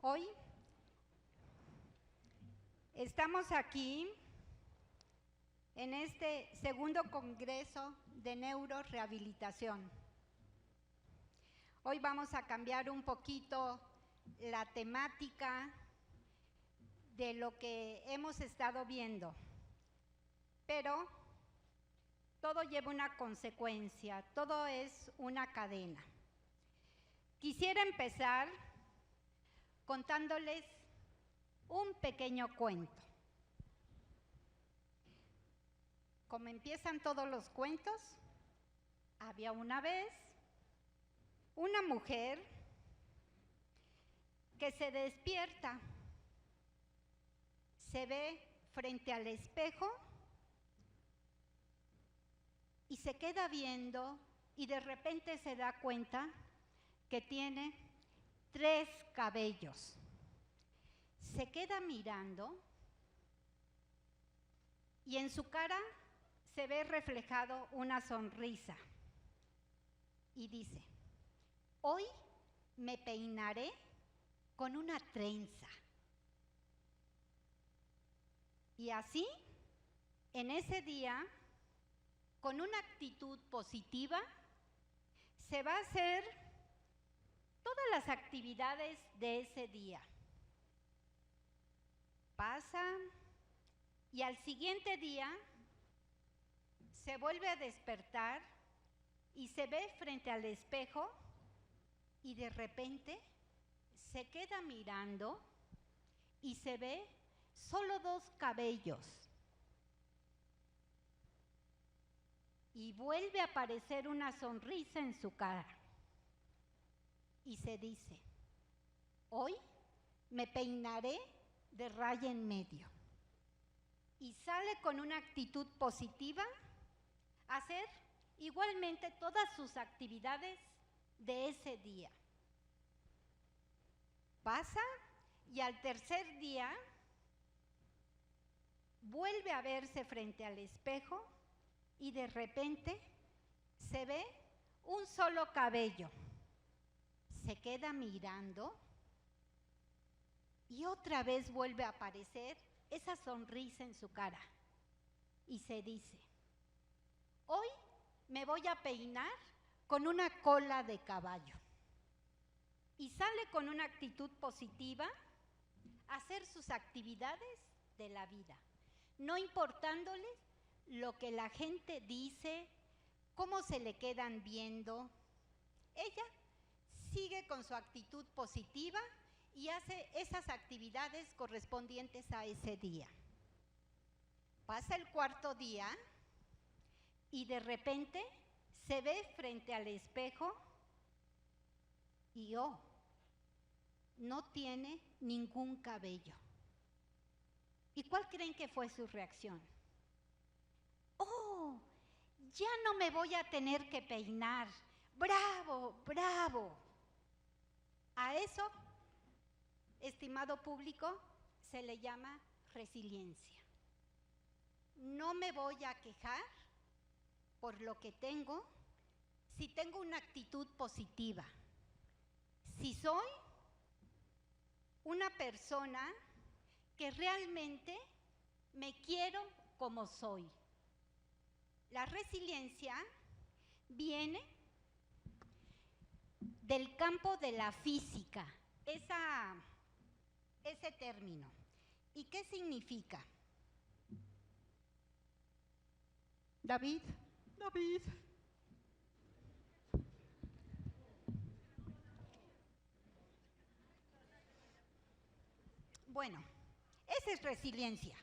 Hoy estamos aquí en este segundo Congreso de Neurorehabilitación. Hoy vamos a cambiar un poquito la temática de lo que hemos estado viendo, pero todo lleva una consecuencia, todo es una cadena. Quisiera empezar contándoles un pequeño cuento. Como empiezan todos los cuentos, había una vez una mujer que se despierta, se ve frente al espejo y se queda viendo y de repente se da cuenta que tiene 3 cabellos. Se queda mirando y en su cara se ve reflejado una sonrisa y dice: hoy me peinaré con una trenza. Y así, en ese día, con una actitud positiva, se va a hacer todas las actividades de ese día. Pasa y al siguiente día se vuelve a despertar y se ve frente al espejo y de repente se queda mirando y se ve solo 2 cabellos. Y vuelve a aparecer una sonrisa en su cara. Y se dice: hoy me peinaré de raya en medio. Y sale con una actitud positiva a hacer igualmente todas sus actividades de ese día. Pasa y al tercer día vuelve a verse frente al espejo y de repente se ve un solo cabello. Se queda mirando y otra vez vuelve a aparecer esa sonrisa en su cara y se dice: hoy me voy a peinar con una cola de caballo. Y sale con una actitud positiva a hacer sus actividades de la vida, no importándoles lo que la gente dice, cómo se le quedan viendo. Ella sigue con su actitud positiva y hace esas actividades correspondientes a ese día. Pasa el cuarto día y de repente se ve frente al espejo y no tiene ningún cabello. ¿Y cuál creen que fue su reacción? ¡Oh! Ya no me voy a tener que peinar. ¡Bravo, bravo! A eso, estimado público, se le llama resiliencia. No me voy a quejar por lo que tengo si tengo una actitud positiva. Si soy una persona que realmente me quiero como soy. La resiliencia viene del campo de la física, ese término. ¿Y qué significa? David. Bueno, esa es resiliencia.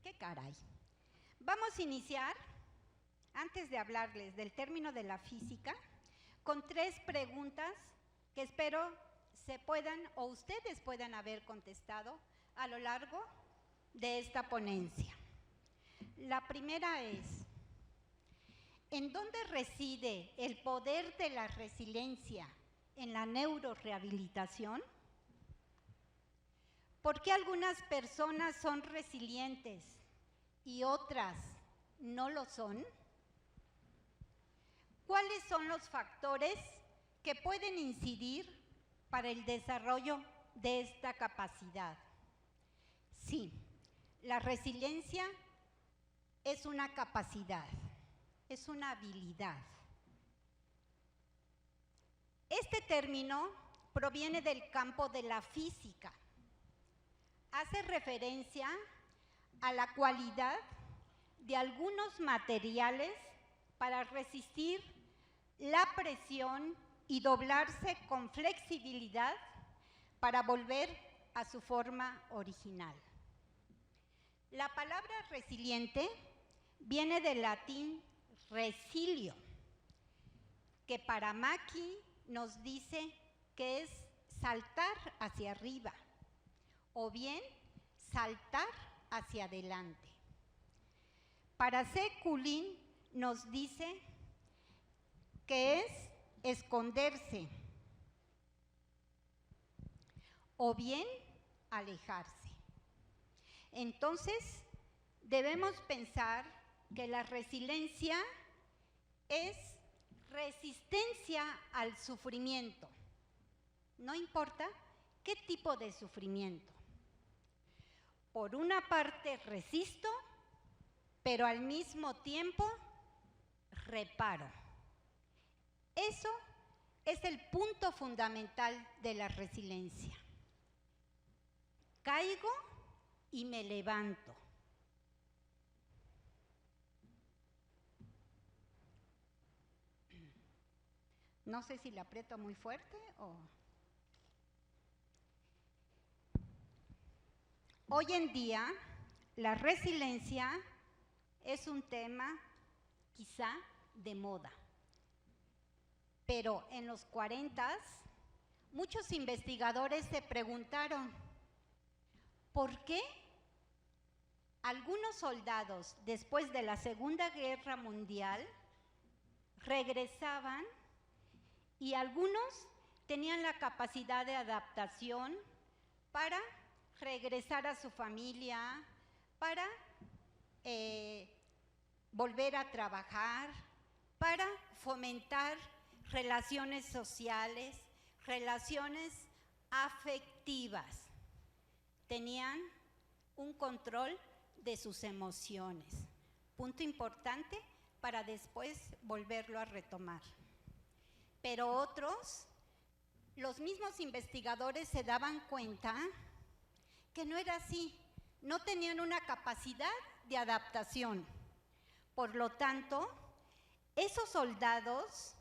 ¡Qué caray! Vamos a iniciar, antes de hablarles del término de la física, con 3 preguntas que espero se puedan o ustedes puedan haber contestado a lo largo de esta ponencia. La primera es: ¿en dónde reside el poder de la resiliencia en la neurorehabilitación? ¿Por qué algunas personas son resilientes y otras no lo son? ¿Cuáles son los factores que pueden incidir para el desarrollo de esta capacidad. Sí, la resiliencia es una capacidad, es una habilidad. Este término proviene del campo de la física. Hace referencia a la cualidad de algunos materiales para resistir la presión y doblarse con flexibilidad para volver a su forma original. La palabra resiliente viene del latín resilio, que para Maki nos dice que es saltar hacia arriba o bien saltar hacia adelante. Para Seculin nos dice que es esconderse o bien alejarse. Entonces, debemos pensar que la resiliencia es resistencia al sufrimiento, no importa qué tipo de sufrimiento. Por una parte resisto, pero al mismo tiempo reparo. Eso es el punto fundamental de la resiliencia. Caigo y me levanto. No sé si le aprieto muy fuerte o... Hoy en día, la resiliencia es un tema quizá de moda, pero en los 40 muchos investigadores se preguntaron ¿por qué algunos soldados después de la Segunda Guerra Mundial regresaban y algunos tenían la capacidad de adaptación para regresar a su familia, para volver a trabajar, para fomentar relaciones sociales, relaciones afectivas? Tenían un control de sus emociones. Punto importante para después volverlo a retomar. Pero otros, los mismos investigadores se daban cuenta que no era así, no tenían una capacidad de adaptación. Por lo tanto, esos soldados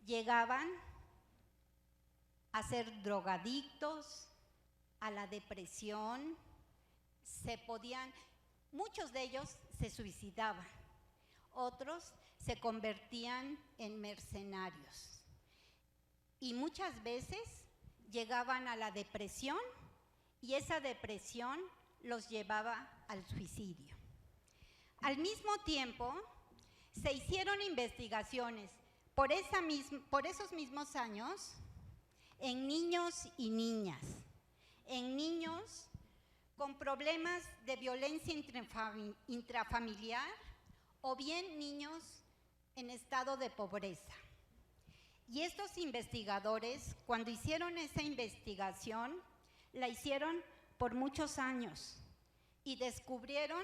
llegaban a ser drogadictos, a la depresión, muchos de ellos se suicidaban, otros se convertían en mercenarios y muchas veces llegaban a la depresión y esa depresión los llevaba al suicidio. Al mismo tiempo, se hicieron investigaciones por esos mismos años en niños y niñas, en niños con problemas de violencia intrafamiliar o bien niños en estado de pobreza. Y estos investigadores, cuando hicieron esa investigación, la hicieron por muchos años y descubrieron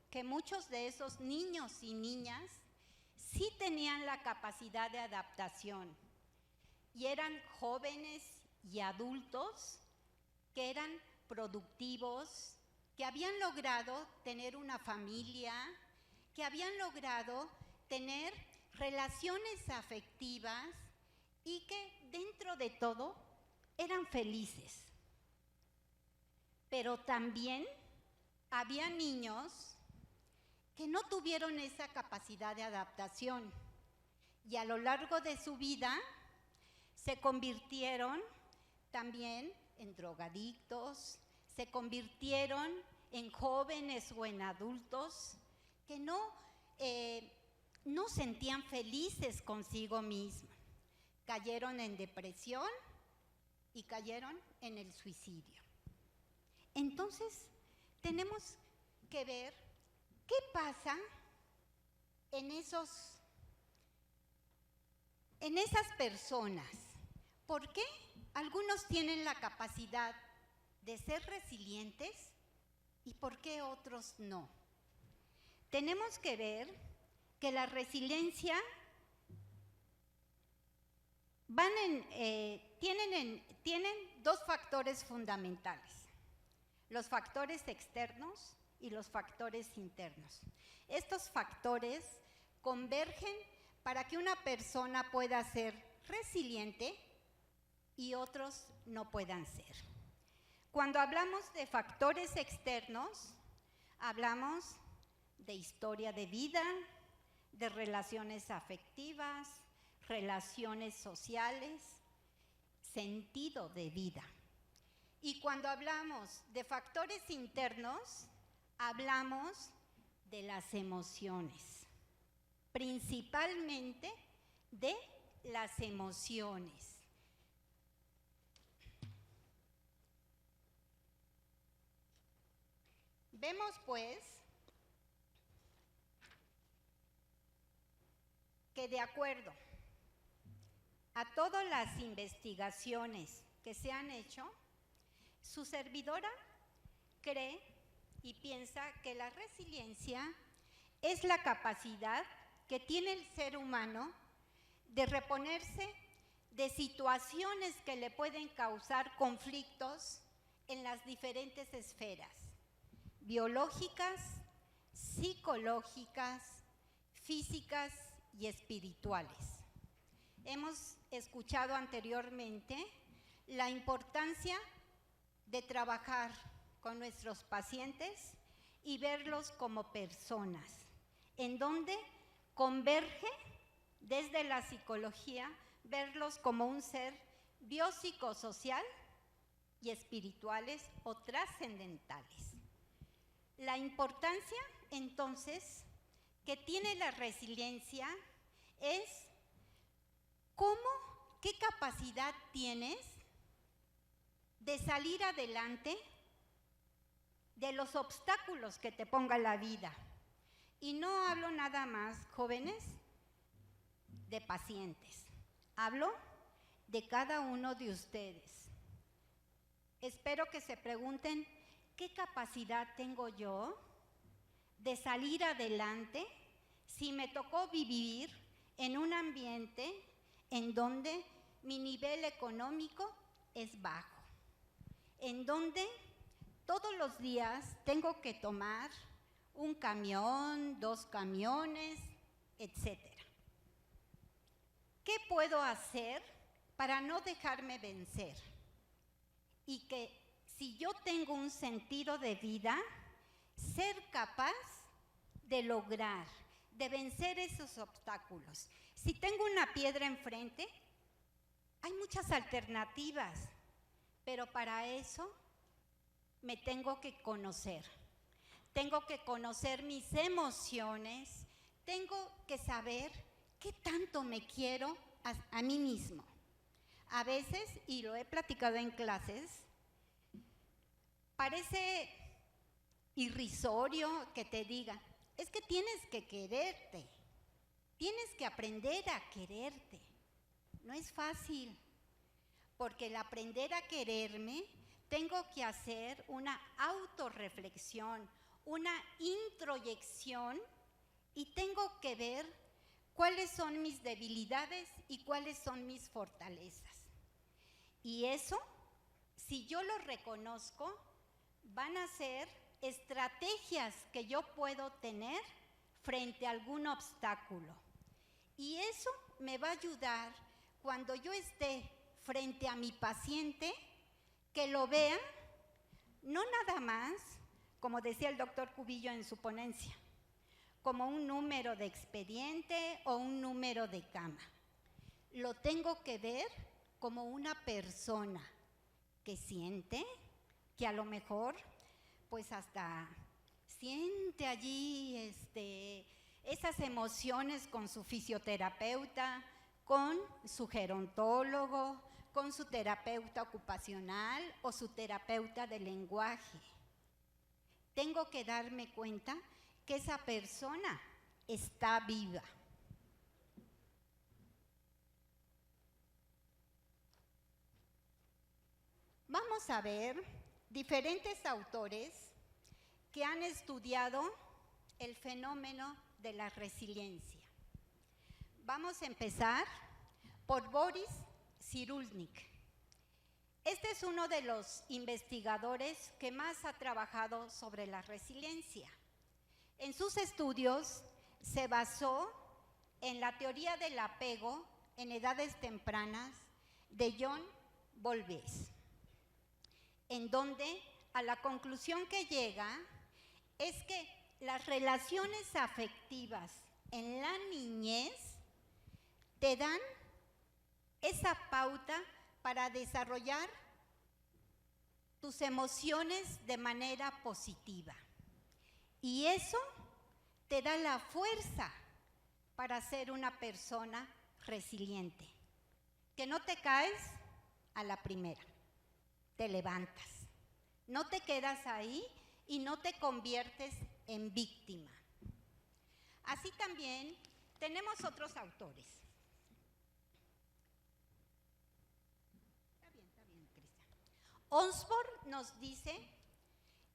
que muchos de esos niños y niñas sí tenían la capacidad de adaptación y eran jóvenes y adultos que eran productivos, que habían logrado tener una familia, que habían logrado tener relaciones afectivas y que dentro de todo eran felices. Pero también había niños que no tuvieron esa capacidad de adaptación y a lo largo de su vida se convirtieron también en drogadictos, se convirtieron en jóvenes o en adultos que no sentían felices consigo mismos. Cayeron en depresión y cayeron en el suicidio. Entonces, tenemos que ver qué pasa en esas personas. ¿Por qué algunos tienen la capacidad de ser resilientes y por qué otros no. Tenemos que ver que la resiliencia tienen dos factores fundamentales: los factores externos y los factores internos. Estos factores convergen para que una persona pueda ser resiliente y otros no puedan ser. Cuando hablamos de factores externos, hablamos de historia de vida, de relaciones afectivas, relaciones sociales, sentido de vida. Y cuando hablamos de factores internos, hablamos de las emociones, principalmente de las emociones. Vemos pues que de acuerdo a todas las investigaciones que se han hecho, su servidora cree y piensa que la resiliencia es la capacidad que tiene el ser humano de reponerse de situaciones que le pueden causar conflictos en las diferentes esferas: biológicas, psicológicas, físicas y espirituales. Hemos escuchado anteriormente la importancia de trabajar con nuestros pacientes y verlos como personas, en donde converge desde la psicología verlos como un ser biopsicosocial y espirituales o trascendentales. La importancia, entonces, que tiene la resiliencia es qué capacidad tienes de salir adelante de los obstáculos que te ponga la vida. Y no hablo nada más, jóvenes, de pacientes. Hablo de cada uno de ustedes. Espero que se pregunten, ¿qué capacidad tengo yo de salir adelante si me tocó vivir en un ambiente en donde mi nivel económico es bajo, en donde todos los días tengo que tomar un camión, 2 camiones, etcétera? ¿Qué puedo hacer para no dejarme vencer? Y que si yo tengo un sentido de vida, ser capaz de lograr, de vencer esos obstáculos. Si tengo una piedra enfrente, hay muchas alternativas, pero para eso me tengo que conocer. Tengo que conocer mis emociones, tengo que saber qué tanto me quiero a mí mismo. A veces, y lo he platicado en clases, parece irrisorio que te diga, es que tienes que quererte, tienes que aprender a quererte. No es fácil, porque el aprender a quererme, tengo que hacer una autorreflexión, una introyección, y tengo que ver cuáles son mis debilidades y cuáles son mis fortalezas. Y eso, si yo lo reconozco, van a ser estrategias que yo puedo tener frente a algún obstáculo. Y eso me va a ayudar cuando yo esté frente a mi paciente, que lo vea, no nada más, como decía el doctor Cubillo en su ponencia, como un número de expediente o un número de cama. Lo tengo que ver como una persona que siente, que a lo mejor pues hasta siente allí esas emociones con su fisioterapeuta, con su gerontólogo, con su terapeuta ocupacional o su terapeuta de lenguaje. Tengo que darme cuenta que esa persona está viva. Vamos a ver diferentes autores que han estudiado el fenómeno de la resiliencia. Vamos a empezar por Boris Cyrulnik. Este es uno de los investigadores que más ha trabajado sobre la resiliencia. En sus estudios se basó en la teoría del apego en edades tempranas de John Bowlby, en donde a la conclusión que llega es que las relaciones afectivas en la niñez te dan esa pauta para desarrollar tus emociones de manera positiva. Y eso te da la fuerza para ser una persona resiliente, que no te caes a la primera, te levantas, no te quedas ahí y no te conviertes en víctima. Así también tenemos otros autores. Está bien, Cristian. Osborne nos dice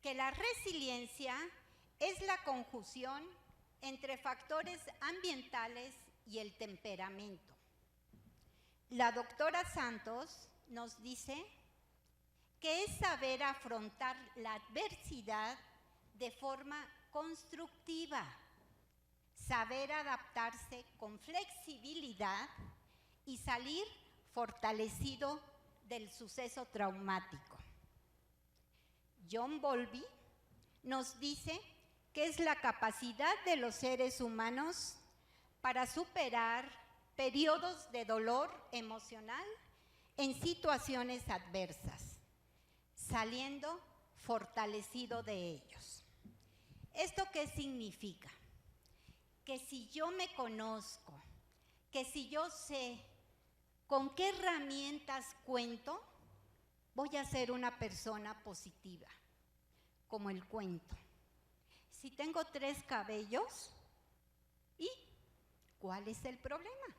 que la resiliencia es la conjunción entre factores ambientales y el temperamento. La doctora Santos nos dice que es saber afrontar la adversidad de forma constructiva, saber adaptarse con flexibilidad y salir fortalecido del suceso traumático. John Bowlby nos dice que es la capacidad de los seres humanos para superar periodos de dolor emocional en situaciones adversas, saliendo fortalecido de ellos. ¿Esto qué significa? Que si yo me conozco, que si yo sé con qué herramientas cuento, voy a ser una persona positiva, como el cuento. Si tengo 3 cabellos, ¿y cuál es el problema?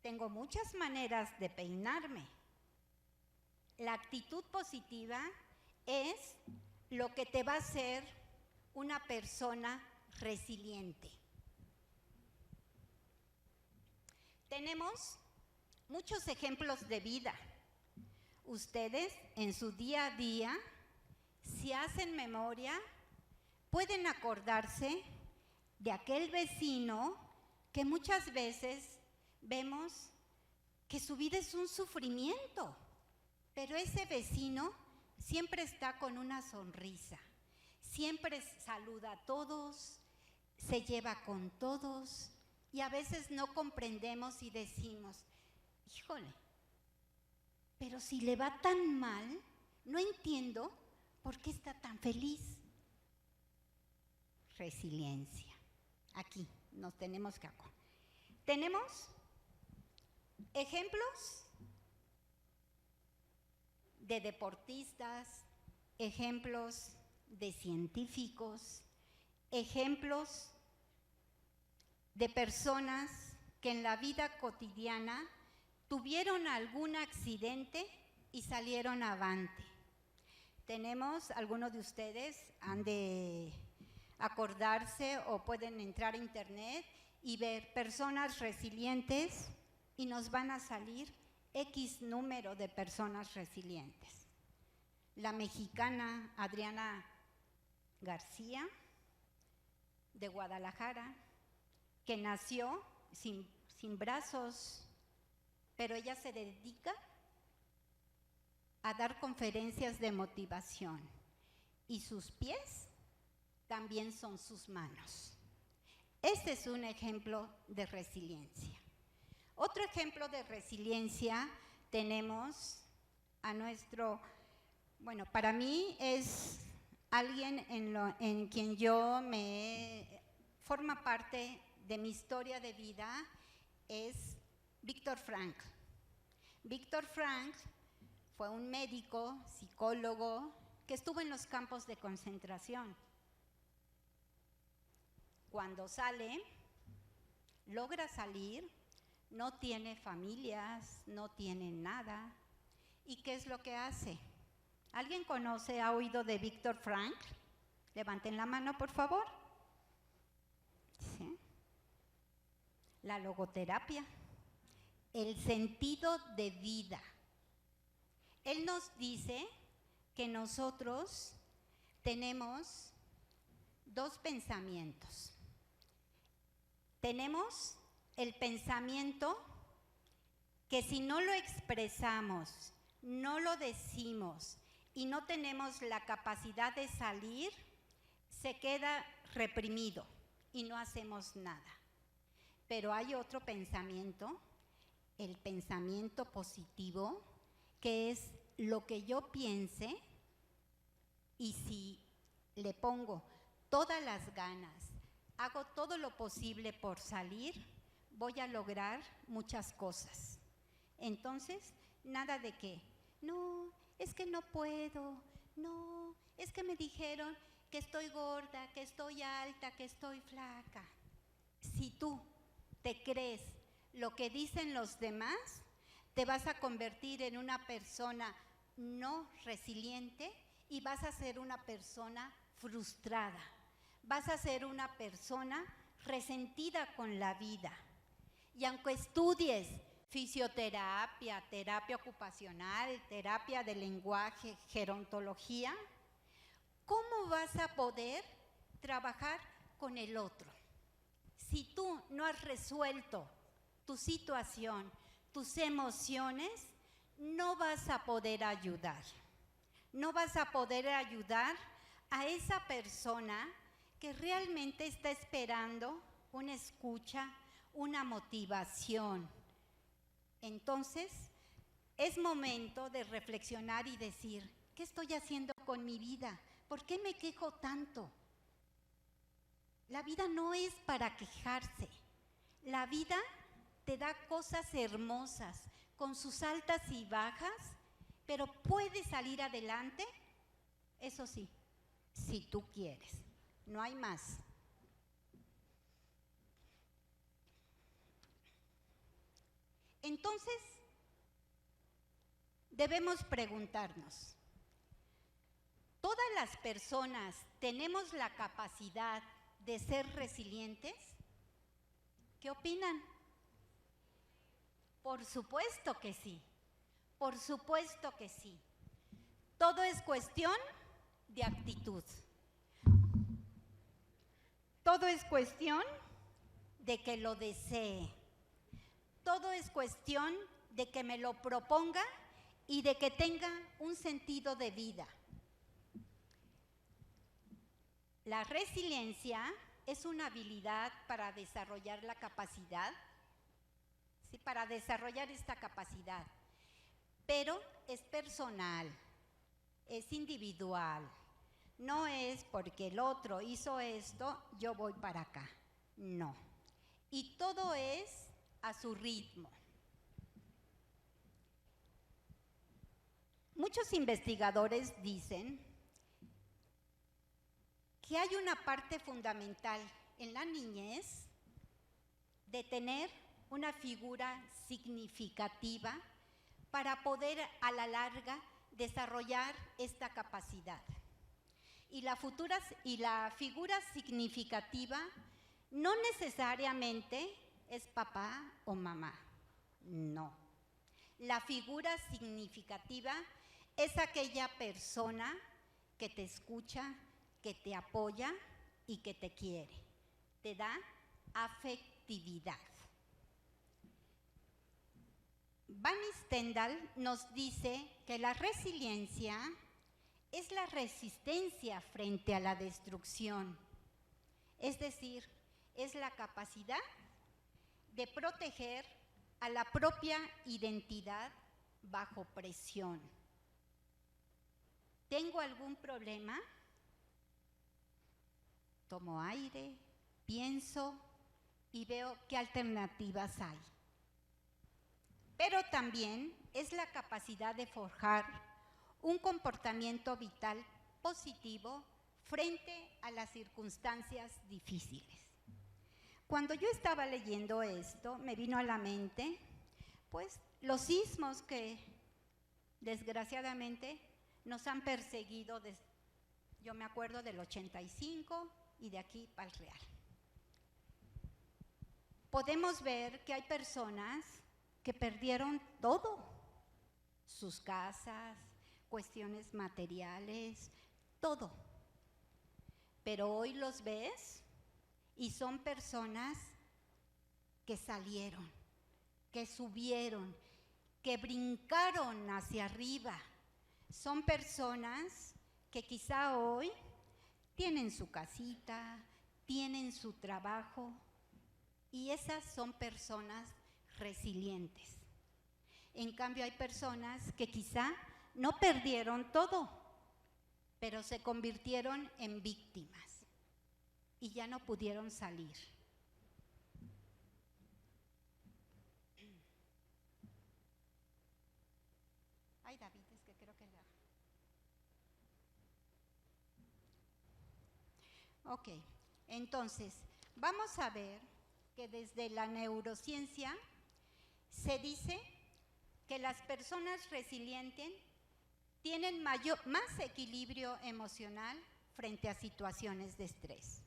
Tengo muchas maneras de peinarme. La actitud positiva es lo que te va a hacer una persona resiliente. Tenemos muchos ejemplos de vida. Ustedes en su día a día, si hacen memoria, pueden acordarse de aquel vecino que muchas veces vemos que su vida es un sufrimiento, pero ese vecino siempre está con una sonrisa, siempre saluda a todos, se lleva con todos, y a veces no comprendemos y decimos, híjole, pero si le va tan mal, no entiendo por qué está tan feliz. Resiliencia. Aquí nos tenemos que acordar. Tenemos ejemplos de deportistas, ejemplos de científicos, ejemplos de personas que en la vida cotidiana tuvieron algún accidente y salieron avante. Tenemos, algunos de ustedes han de acordarse o pueden entrar a internet y ver personas resilientes y nos van a salir X número de personas resilientes. La mexicana Adriana García, de Guadalajara, que nació sin brazos, pero ella se dedica a dar conferencias de motivación y sus pies también son sus manos. Este es un ejemplo de resiliencia. Otro ejemplo de resiliencia tenemos a nuestro, bueno, para mí es alguien en quien yo forma parte de mi historia de vida, es Viktor Frankl. Viktor Frankl fue un médico, psicólogo, que estuvo en los campos de concentración. Cuando sale, logra salir, no tiene familias, no tiene nada. ¿Y qué es lo que hace? ¿Alguien conoce, ha oído de Viktor Frankl? Levanten la mano, por favor. ¿Sí? La logoterapia, el sentido de vida. Él nos dice que nosotros tenemos dos pensamientos. Tenemos el pensamiento que si no lo expresamos, no lo decimos y no tenemos la capacidad de salir, se queda reprimido y no hacemos nada. Pero hay otro pensamiento, el pensamiento positivo, que es lo que yo piense, y si le pongo todas las ganas, hago todo lo posible por salir, voy a lograr muchas cosas. Entonces, nada de que, no, es que no puedo, no, es que me dijeron que estoy gorda, que estoy alta, que estoy flaca. Si tú te crees lo que dicen los demás, te vas a convertir en una persona no resiliente y vas a ser una persona frustrada. Vas a ser una persona resentida con la vida. Y aunque estudies fisioterapia, terapia ocupacional, terapia de lenguaje, gerontología, ¿cómo vas a poder trabajar con el otro? Si tú no has resuelto tu situación, tus emociones, no vas a poder ayudar. No vas a poder ayudar a esa persona que realmente está esperando una escucha, una motivación. Entonces, es momento de reflexionar y decir, ¿qué estoy haciendo con mi vida? ¿Por qué me quejo tanto? La vida no es para quejarse. La vida te da cosas hermosas, con sus altas y bajas, pero puedes salir adelante, eso sí, si tú quieres. No hay más. Entonces, debemos preguntarnos, ¿todas las personas tenemos la capacidad de ser resilientes? ¿Qué opinan? Por supuesto que sí, por supuesto que sí. Todo es cuestión de actitud. Todo es cuestión de que lo desee. Todo es cuestión de que me lo proponga y de que tenga un sentido de vida. La resiliencia es una habilidad para desarrollar la capacidad, ¿sí? Para desarrollar esta capacidad, pero es personal, es individual. No es porque el otro hizo esto, yo voy para acá. No. Y todo es a su ritmo. Muchos investigadores dicen que hay una parte fundamental en la niñez de tener una figura significativa para poder a la larga desarrollar esta capacidad. Y la figura significativa no necesariamente es papá o mamá, no. La figura significativa es aquella persona que te escucha, que te apoya y que te quiere. Te da afectividad. Van Stendhal nos dice que la resiliencia es la resistencia frente a la destrucción. Es decir, es la capacidad de proteger a la propia identidad bajo presión. ¿Tengo algún problema? Tomo aire, pienso y veo qué alternativas hay. Pero también es la capacidad de forjar un comportamiento vital positivo frente a las circunstancias difíciles. Cuando yo estaba leyendo esto, me vino a la mente, pues, los sismos que desgraciadamente nos han perseguido, yo me acuerdo del 85 y de aquí para el Real. Podemos ver que hay personas que perdieron todo, sus casas, cuestiones materiales, todo. Pero hoy los ves y son personas que salieron, que subieron, que brincaron hacia arriba. Son personas que quizá hoy tienen su casita, tienen su trabajo, y esas son personas resilientes. En cambio, hay personas que quizá no perdieron todo, pero se convirtieron en víctimas y ya no pudieron salir. Ay, David, es que creo que la... Ok, entonces, vamos a ver que desde la neurociencia se dice que las personas resilientes tienen más equilibrio emocional frente a situaciones de estrés.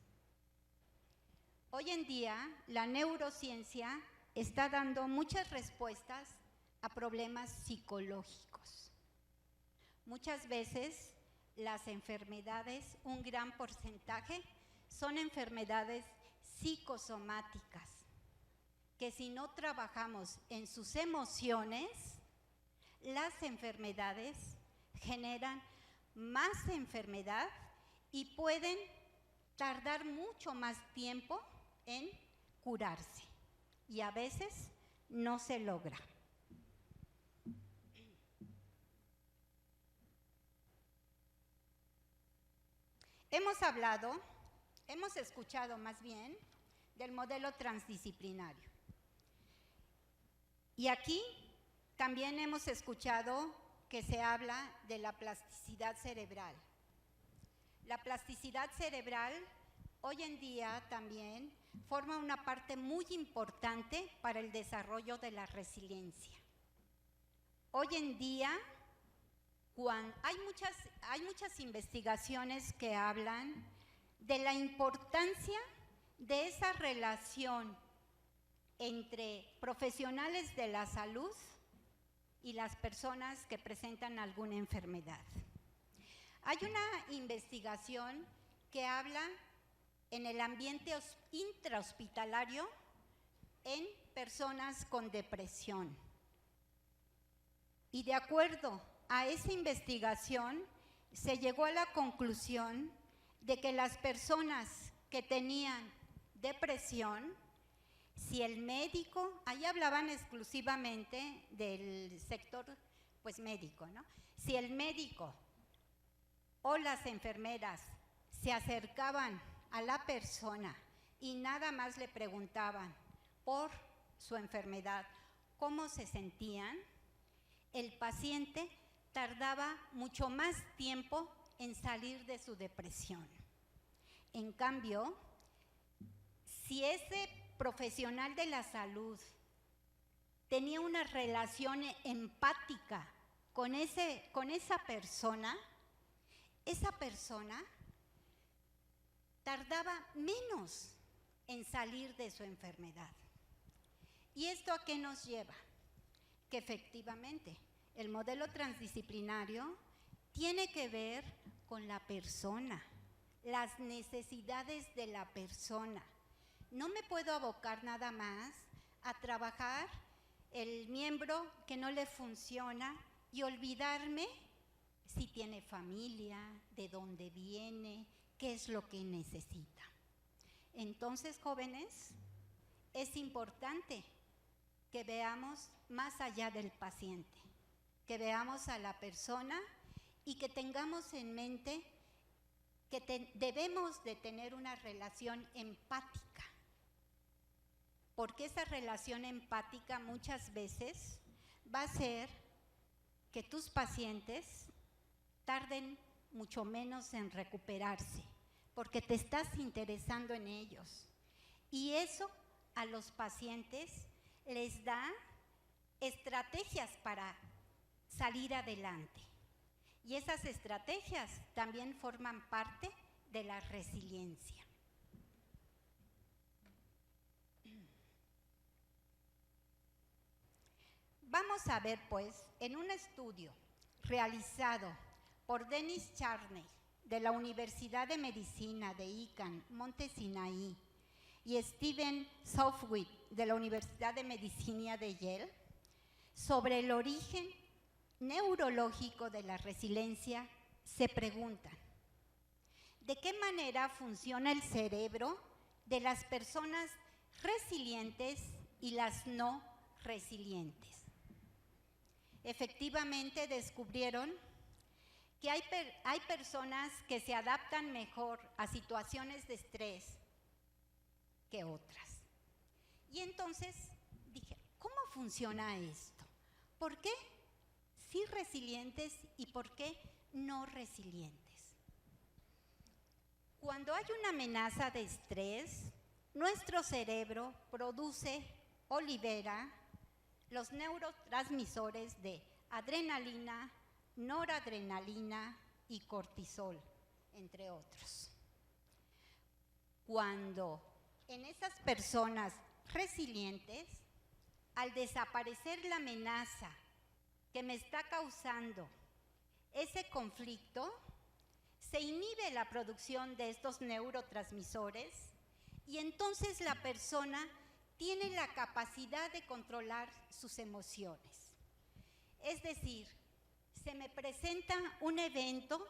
Hoy en día, la neurociencia está dando muchas respuestas a problemas psicológicos. Muchas veces las enfermedades, un gran porcentaje, son enfermedades psicosomáticas, que si no trabajamos en sus emociones, las enfermedades generan más enfermedad y pueden tardar mucho más tiempo en curarse, y a veces no se logra. Hemos escuchado más bien del modelo transdisciplinario. Y aquí también hemos escuchado que se habla de la plasticidad cerebral. La plasticidad cerebral hoy en día también forma una parte muy importante para el desarrollo de la resiliencia. Hoy en día hay muchas investigaciones que hablan de la importancia de esa relación entre profesionales de la salud y las personas que presentan alguna enfermedad. Hay una investigación que habla en el ambiente intrahospitalario en personas con depresión. Y de acuerdo a esa investigación, se llegó a la conclusión de que las personas que tenían depresión, si el médico, ahí hablaban exclusivamente del sector pues médico, ¿no? Si el médico o las enfermeras se acercaban a la persona y nada más le preguntaban por su enfermedad, cómo se sentían, el paciente tardaba mucho más tiempo en salir de su depresión. En cambio, si ese profesional de la salud tenía una relación empática con esa persona tardaba menos en salir de su enfermedad. ¿Y esto a qué nos lleva? Que efectivamente el modelo transdisciplinario tiene que ver con la persona, las necesidades de la persona. No me puedo abocar nada más a trabajar el miembro que no le funciona y olvidarme si tiene familia, de dónde viene, qué es lo que necesita. Entonces, jóvenes, es importante que veamos más allá del paciente, que veamos a la persona y que tengamos en mente que debemos de tener una relación empática, porque esa relación empática muchas veces va a hacer que tus pacientes tarden mucho menos en recuperarse, porque te estás interesando en ellos. Y eso a los pacientes les da estrategias para salir adelante. Y esas estrategias también forman parte de la resiliencia. Vamos a ver, pues, en un estudio realizado por Dennis Charney de la Universidad de Medicina de Icahn, Monte Sinaí, y Steven Southwick de la Universidad de Medicina de Yale, sobre el origen neurológico de la resiliencia, se preguntan: ¿de qué manera funciona el cerebro de las personas resilientes y las no resilientes? Efectivamente, descubrieron que hay personas que se adaptan mejor a situaciones de estrés que otras. Y entonces dije, ¿cómo funciona esto? ¿Por qué sí resilientes y por qué no resilientes? Cuando hay una amenaza de estrés, nuestro cerebro produce o libera los neurotransmisores de adrenalina, noradrenalina y cortisol, entre otros. Cuando en esas personas resilientes, al desaparecer la amenaza que me está causando ese conflicto, se inhibe la producción de estos neurotransmisores y entonces la persona tiene la capacidad de controlar sus emociones. Es decir, se me presenta un evento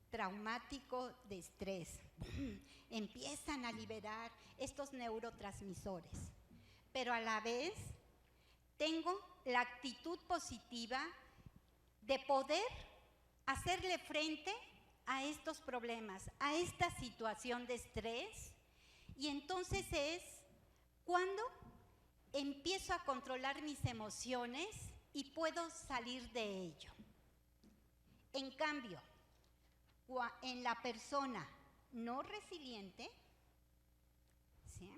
traumático de estrés. Empiezan a liberar estos neurotransmisores, pero a la vez tengo la actitud positiva de poder hacerle frente a estos problemas, a esta situación de estrés, y entonces es cuando empiezo a controlar mis emociones y puedo salir de ello. En cambio, en la persona no resiliente, ¿sí?,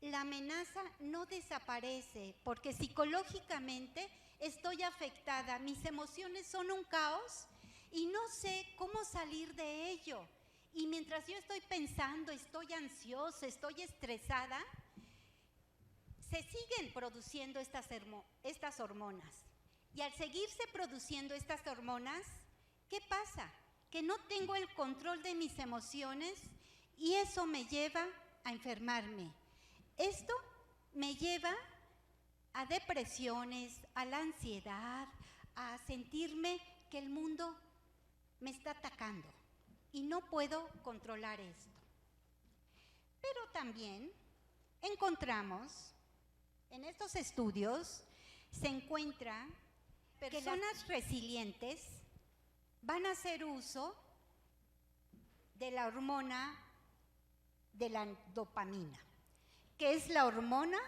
la amenaza no desaparece porque psicológicamente estoy afectada, mis emociones son un caos y no sé cómo salir de ello. Y mientras yo estoy pensando, estoy ansiosa, estoy estresada, se siguen produciendo estas hormonas. Y al seguirse produciendo estas hormonas, ¿qué pasa? Que no tengo el control de mis emociones y eso me lleva a enfermarme. Esto me lleva a depresiones, a la ansiedad, a sentirme que el mundo me está atacando y no puedo controlar esto. Pero también encontramos, en estos estudios, se encuentra personas resilientes van a hacer uso de la hormona de la dopamina, que es la hormona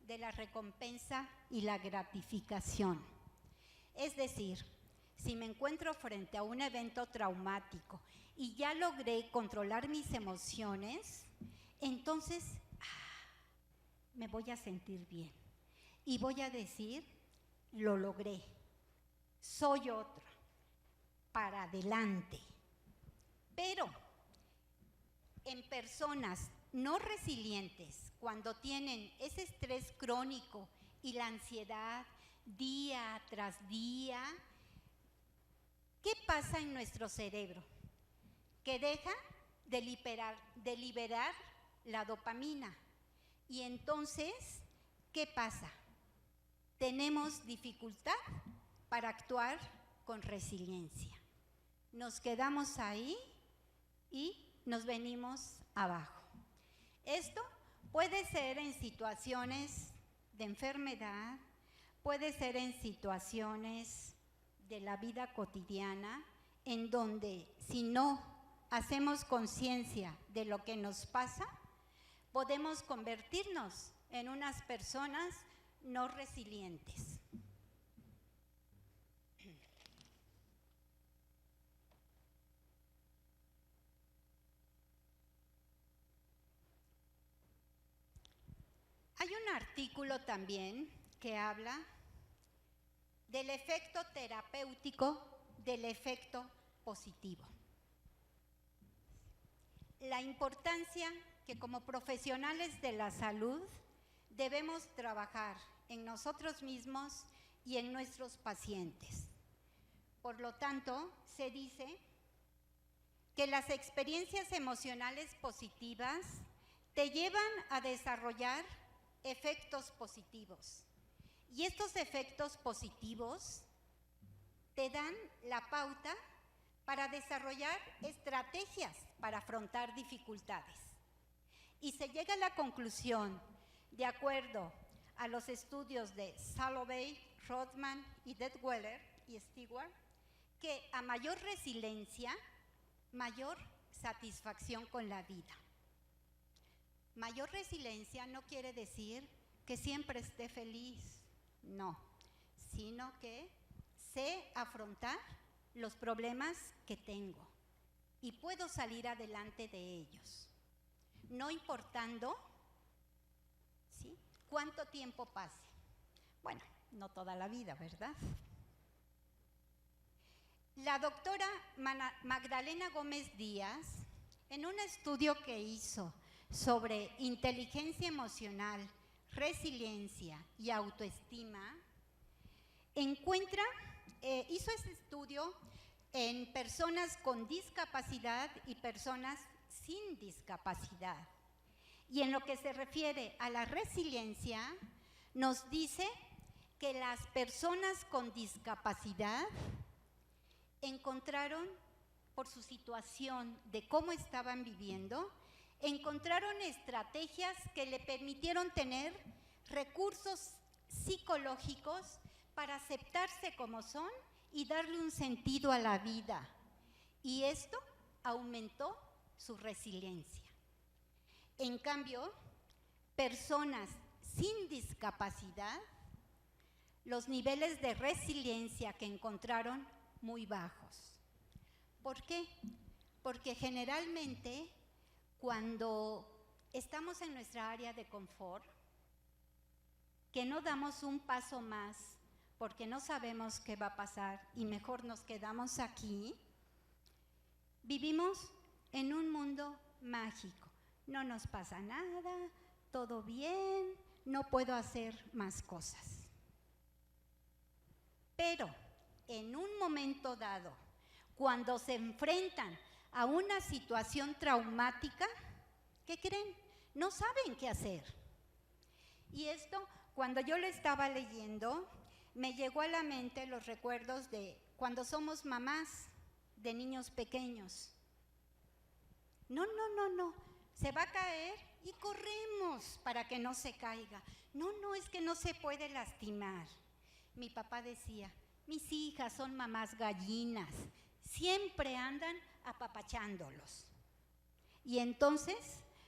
de la recompensa y la gratificación. Es decir, si me encuentro frente a un evento traumático y ya logré controlar mis emociones, entonces me voy a sentir bien y voy a decir, lo logré, soy otra, para adelante. Pero en personas no resilientes, cuando tienen ese estrés crónico y la ansiedad día tras día, ¿qué pasa en nuestro cerebro? Que deja de liberar la dopamina. Y entonces, ¿qué pasa? Tenemos dificultad para actuar con resiliencia. Nos quedamos ahí y nos venimos abajo. Esto puede ser en situaciones de enfermedad, puede ser en situaciones de la vida cotidiana, en donde si no hacemos conciencia de lo que nos pasa, podemos convertirnos en unas personas no resilientes. Hay un artículo también que habla del efecto terapéutico del efecto positivo. La importancia que como profesionales de la salud debemos trabajar en nosotros mismos y en nuestros pacientes. Por lo tanto, se dice que las experiencias emocionales positivas te llevan a desarrollar efectos positivos. Y estos efectos positivos te dan la pauta para desarrollar estrategias para afrontar dificultades. Y se llega a la conclusión, de acuerdo a los estudios de Salovey, Rodman y Detweller y Stewart, que a mayor resiliencia, mayor satisfacción con la vida. Mayor resiliencia no quiere decir que siempre esté feliz, no, sino que sé afrontar los problemas que tengo y puedo salir adelante de ellos, no importando, ¿sí?, cuánto tiempo pase. Bueno, no toda la vida, ¿verdad? La doctora Magdalena Gómez Díaz, en un estudio que hizo sobre inteligencia emocional, resiliencia y autoestima, hizo ese estudio en personas con discapacidad y personas sin discapacidad. Y en lo que se refiere a la resiliencia, nos dice que las personas con discapacidad encontraron, por su situación de cómo estaban viviendo, encontraron estrategias que le permitieron tener recursos psicológicos para aceptarse como son y darle un sentido a la vida. Y esto aumentó su resiliencia. En cambio, personas sin discapacidad, los niveles de resiliencia que encontraron muy bajos. ¿Por qué? Porque generalmente cuando estamos en nuestra área de confort, que no damos un paso más porque no sabemos qué va a pasar y mejor nos quedamos aquí, vivimos en un mundo mágico. No nos pasa nada, todo bien, no puedo hacer más cosas. Pero en un momento dado, cuando se enfrentan a una situación traumática, ¿qué creen? No saben qué hacer. Y esto, cuando yo lo estaba leyendo, me llegó a la mente los recuerdos de cuando somos mamás de niños pequeños. No, se va a caer y corremos para que no se caiga. No, es que no se puede lastimar. Mi papá decía, mis hijas son mamás gallinas, siempre andan apapachándolos. Y entonces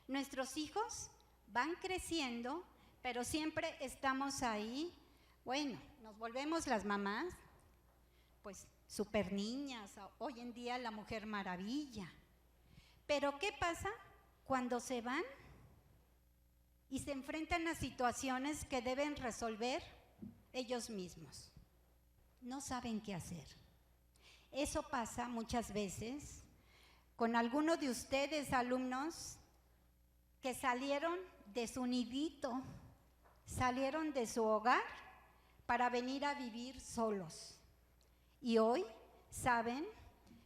nuestros hijos van creciendo, pero siempre estamos ahí. Bueno, nos volvemos las mamás, pues súper niñas, hoy en día la Mujer Maravilla. Pero ¿qué pasa cuando se van y se enfrentan a situaciones que deben resolver ellos mismos? No saben qué hacer. Eso pasa muchas veces con algunos de ustedes, alumnos, que salieron de su nidito, salieron de su hogar para venir a vivir solos. Y hoy saben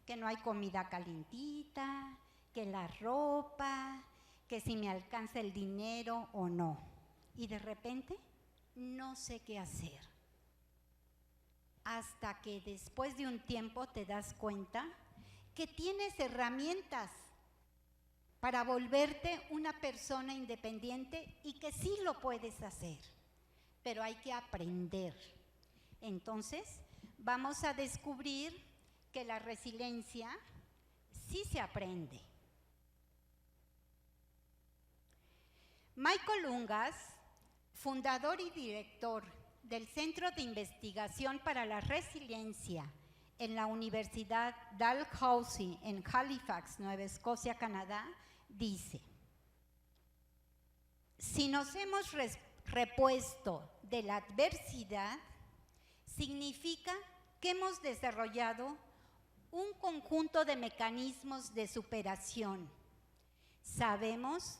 que no hay comida calientita, que la ropa, que si me alcanza el dinero o no. Y de repente no sé qué hacer. Hasta que después de un tiempo te das cuenta que tienes herramientas para volverte una persona independiente y que sí lo puedes hacer, pero hay que aprender. Entonces, vamos a descubrir que la resiliencia sí se aprende. Michael Ungas, fundador y director del Centro de Investigación para la Resiliencia en la Universidad Dalhousie en Halifax, Nueva Escocia, Canadá, dice: si nos hemos repuesto de la adversidad, significa que hemos desarrollado un conjunto de mecanismos de superación. Sabemos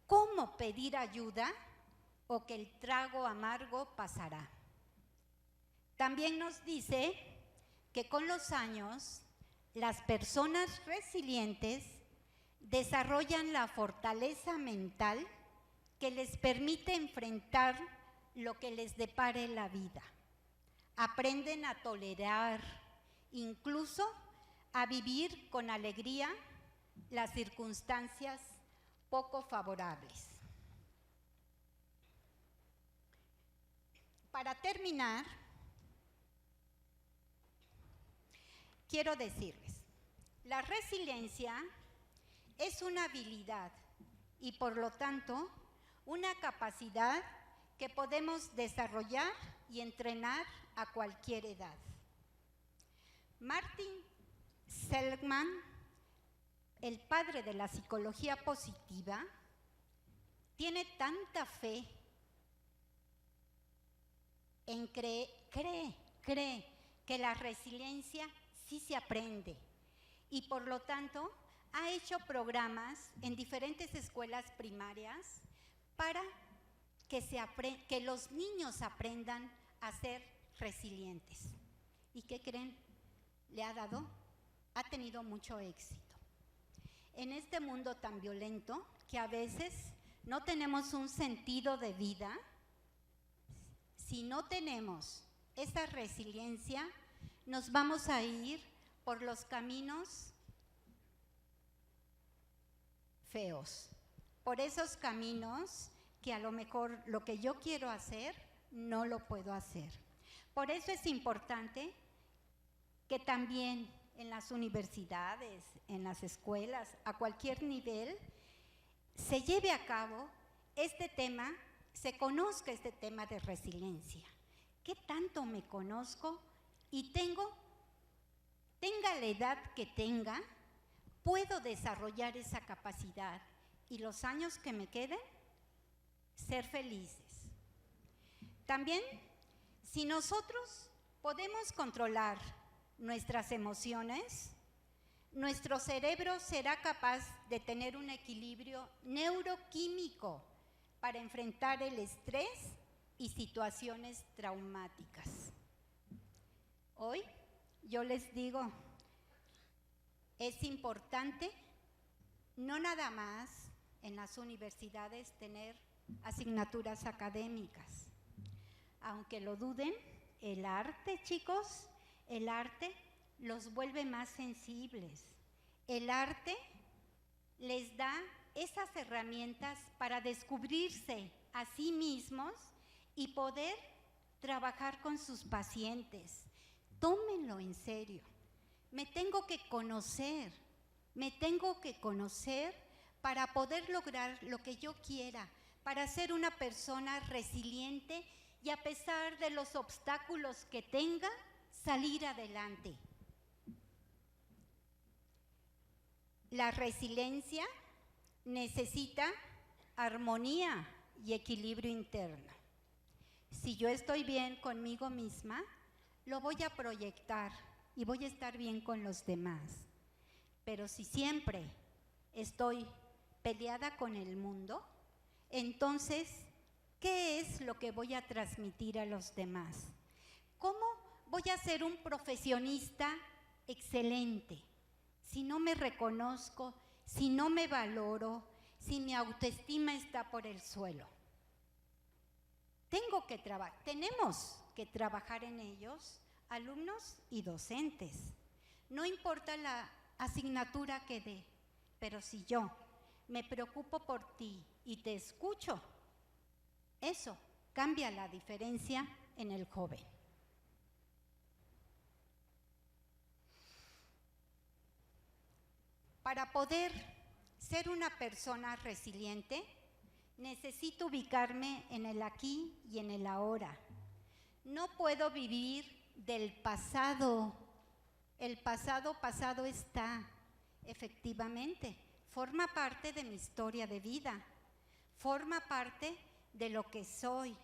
cómo pedir ayuda o que el trago amargo pasará. También nos dice que con los años las personas resilientes desarrollan la fortaleza mental que les permite enfrentar lo que les depare la vida. Aprenden a tolerar, incluso a vivir con alegría las circunstancias poco favorables. Para terminar, quiero decirles, la resiliencia es una habilidad y por lo tanto una capacidad que podemos desarrollar y entrenar a cualquier edad. Martin Seligman, el padre de la psicología positiva, tiene tanta fe en cree que la resiliencia sí se aprende y por lo tanto ha hecho programas en diferentes escuelas primarias para que los niños aprendan a ser resilientes. ¿Y qué creen? Ha tenido mucho éxito. En este mundo tan violento que a veces no tenemos un sentido de vida, si no tenemos esa resiliencia, nos vamos a ir por los caminos feos, por esos caminos que a lo mejor lo que yo quiero hacer, no lo puedo hacer. Por eso es importante que también en las universidades, en las escuelas, a cualquier nivel, se lleve a cabo este tema, se conozca este tema de resiliencia. ¿Qué tanto me conozco? Y tenga la edad que tenga, puedo desarrollar esa capacidad y los años que me queden, ser felices. También, si nosotros podemos controlar nuestras emociones, nuestro cerebro será capaz de tener un equilibrio neuroquímico para enfrentar el estrés y situaciones traumáticas. Hoy yo les digo, es importante no nada más en las universidades tener asignaturas académicas. Aunque lo duden, el arte, chicos, el arte los vuelve más sensibles. El arte les da esas herramientas para descubrirse a sí mismos y poder trabajar con sus pacientes. Tómenlo en serio. Me tengo que conocer para poder lograr lo que yo quiera, para ser una persona resiliente y a pesar de los obstáculos que tenga, salir adelante. La resiliencia necesita armonía y equilibrio interno. Si yo estoy bien conmigo misma, lo voy a proyectar y voy a estar bien con los demás. Pero si siempre estoy peleada con el mundo, entonces, ¿qué es lo que voy a transmitir a los demás? ¿Cómo voy a ser un profesionista excelente si no me reconozco, si no me valoro, si mi autoestima está por el suelo? Tenemos que trabajar en ellos, alumnos y docentes. No importa la asignatura que dé, pero si yo me preocupo por ti y te escucho, eso cambia la diferencia en el joven. Para poder ser una persona resiliente, necesito ubicarme en el aquí y en el ahora. No puedo vivir del pasado. El pasado está, efectivamente, forma parte de mi historia de vida, forma parte de lo que soy,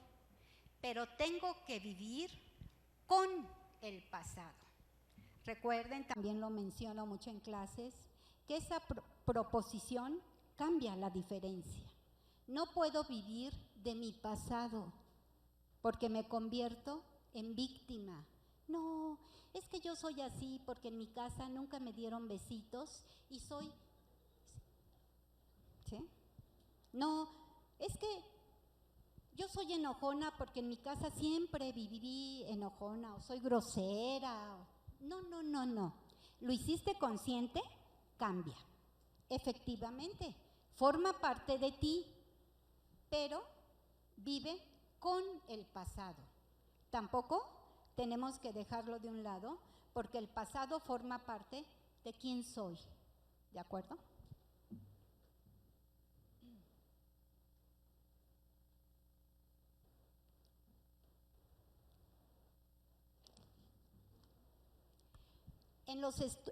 pero tengo que vivir con el pasado. Recuerden, también lo menciono mucho en clases, que esa proposición cambia la diferencia. No puedo vivir de mi pasado porque me convierto en víctima. No, es que yo soy así porque en mi casa nunca me dieron besitos y soy… ¿Sí? No, es que yo soy enojona porque en mi casa siempre viví enojona o soy grosera. No, no, no, no. ¿Lo hiciste consciente? Cambia. Efectivamente, forma parte de ti, pero vive con el pasado. Tampoco tenemos que dejarlo de un lado porque el pasado forma parte de quién soy. ¿De acuerdo?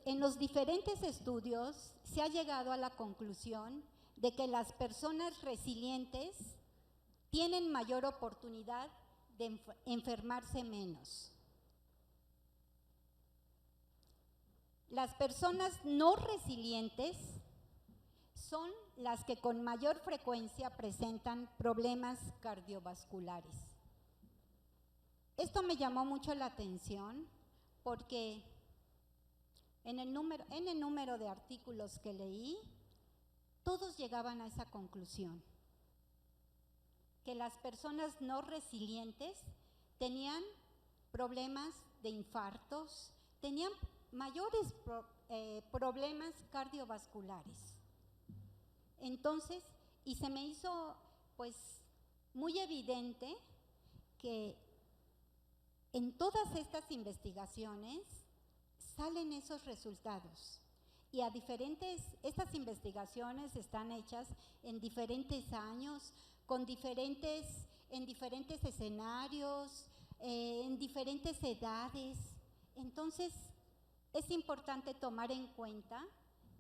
En los diferentes estudios se ha llegado a la conclusión de que las personas resilientes tienen mayor oportunidad de enfermarse menos. Las personas no resilientes son las que con mayor frecuencia presentan problemas cardiovasculares. Esto me llamó mucho la atención porque en el número de artículos que leí, todos llegaban a esa conclusión, que las personas no resilientes tenían problemas de infartos, tenían mayores problemas cardiovasculares. Entonces, y se me hizo pues muy evidente que en todas estas investigaciones salen esos resultados. Y estas investigaciones están hechas en diferentes años, en diferentes escenarios, en diferentes edades. Entonces, es importante tomar en cuenta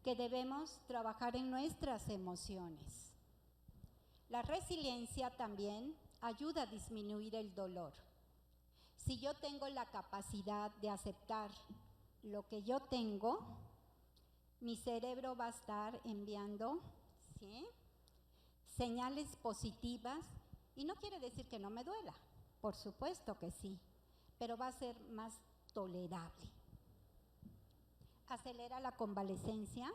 que debemos trabajar en nuestras emociones. La resiliencia también ayuda a disminuir el dolor. Si yo tengo la capacidad de aceptar lo que yo tengo, mi cerebro va a estar enviando, ¿sí?, señales positivas, y no quiere decir que no me duela, por supuesto que sí, pero va a ser más tolerable. Acelera la convalecencia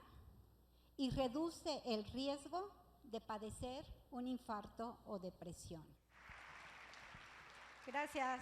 y reduce el riesgo de padecer un infarto o depresión. Gracias.